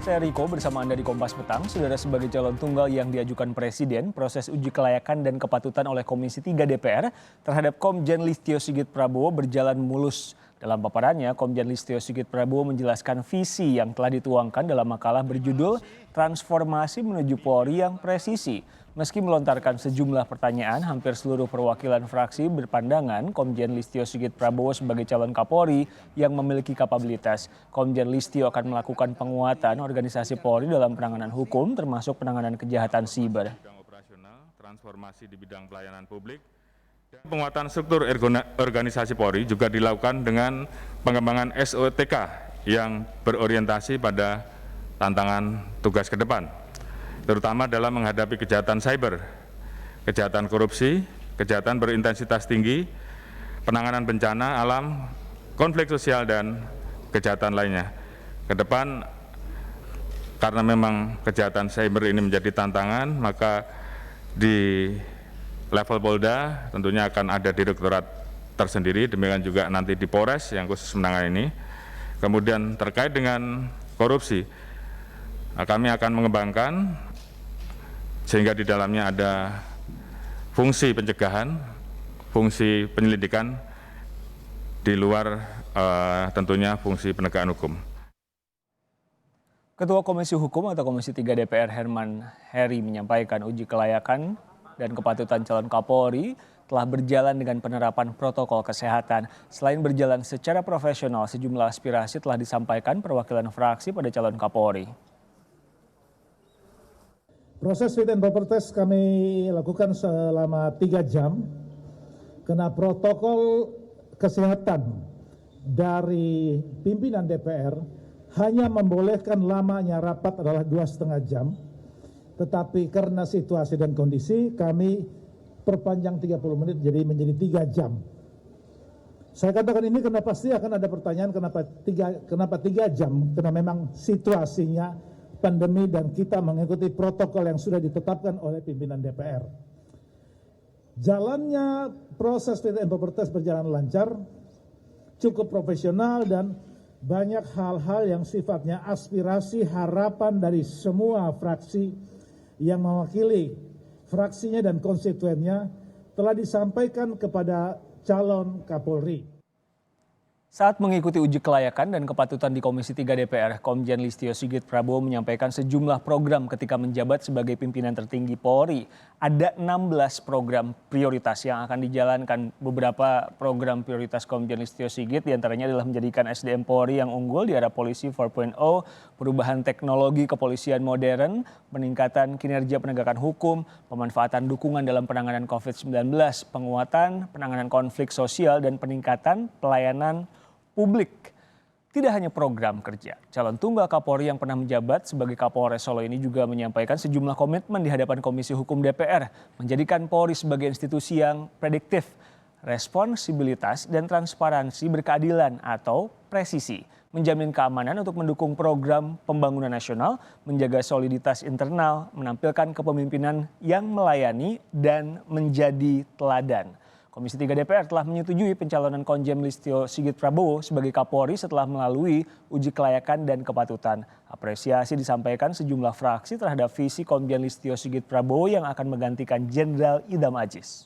Saya Riko bersama Anda di Kompas Petang. Saudara, sebagai calon tunggal yang diajukan Presiden, proses uji kelayakan dan kepatutan oleh Komisi 3 DPR terhadap Komjen Listio Sigit Prabowo berjalan mulus. Dalam paparannya, Komjen Listio Sigit Prabowo menjelaskan visi yang telah dituangkan dalam makalah berjudul Transformasi Menuju Polri yang Presisi. Meski melontarkan sejumlah pertanyaan, hampir seluruh perwakilan fraksi berpandangan Komjen Listio Sigit Prabowo sebagai calon Kapolri yang memiliki kapabilitas. Komjen Listio akan melakukan penguatan organisasi Polri dalam penanganan hukum, termasuk penanganan kejahatan siber. Transformasi di bidang pelayanan publik. Penguatan struktur organisasi Polri juga dilakukan dengan pengembangan SOTK yang berorientasi pada tantangan tugas ke depan, terutama dalam menghadapi kejahatan cyber, kejahatan korupsi, kejahatan berintensitas tinggi, penanganan bencana alam, konflik sosial, dan kejahatan lainnya. Ke depan, karena memang kejahatan cyber ini menjadi tantangan, maka di level Polda tentunya akan ada direktorat tersendiri, demikian juga nanti di Polres yang khusus menangani ini. Kemudian terkait dengan korupsi, kami akan mengembangkan sehingga di dalamnya ada fungsi pencegahan, fungsi penyelidikan, di luar tentunya fungsi penegakan hukum. Ketua Komisi Hukum atau Komisi 3 DPR Herman Heri menyampaikan uji kelayakan dan kepatutan calon Kapolri telah berjalan dengan penerapan protokol kesehatan. Selain berjalan secara profesional, sejumlah aspirasi telah disampaikan perwakilan fraksi pada calon Kapolri. Proses fit and proper test kami lakukan selama 3 jam karena protokol kesehatan dari pimpinan DPR hanya membolehkan lamanya rapat adalah 2,5 jam. Tetapi karena situasi dan kondisi kami perpanjang 30 menit menjadi 3 jam. Saya katakan ini karena pasti akan ada pertanyaan kenapa 3 jam, karena memang situasinya pandemi dan kita mengikuti protokol yang sudah ditetapkan oleh pimpinan DPR. Jalannya proses fit and proper test berjalan lancar, cukup profesional, dan banyak hal-hal yang sifatnya aspirasi harapan dari semua fraksi yang mewakili fraksinya dan konstituennya telah disampaikan kepada calon Kapolri. Saat mengikuti uji kelayakan dan kepatutan di Komisi 3 DPR, Komjen Listio Sigit Prabowo menyampaikan sejumlah program ketika menjabat sebagai pimpinan tertinggi Polri. Ada 16 program prioritas yang akan dijalankan. Beberapa program prioritas Komjen Listio Sigit diantaranya adalah menjadikan SDM Polri yang unggul di era Polisi 4.0, perubahan teknologi kepolisian modern, peningkatan kinerja penegakan hukum, pemanfaatan dukungan dalam penanganan COVID-19, penguatan penanganan konflik sosial, dan peningkatan pelayanan publik. Tidak hanya program kerja, calon tunggal Kapolri yang pernah menjabat sebagai Kapolres Solo ini juga menyampaikan sejumlah komitmen di hadapan Komisi Hukum DPR, menjadikan Polri sebagai institusi yang prediktif, responsibilitas, dan transparansi berkeadilan atau presisi, menjamin keamanan untuk mendukung program pembangunan nasional, menjaga soliditas internal, menampilkan kepemimpinan yang melayani, dan menjadi teladan. Komisi 3 DPR telah menyetujui pencalonan Komjen Listio Sigit Prabowo sebagai Kapolri setelah melalui uji kelayakan dan kepatutan. Apresiasi disampaikan sejumlah fraksi terhadap visi Komjen Listio Sigit Prabowo yang akan menggantikan Jenderal Idam Aziz.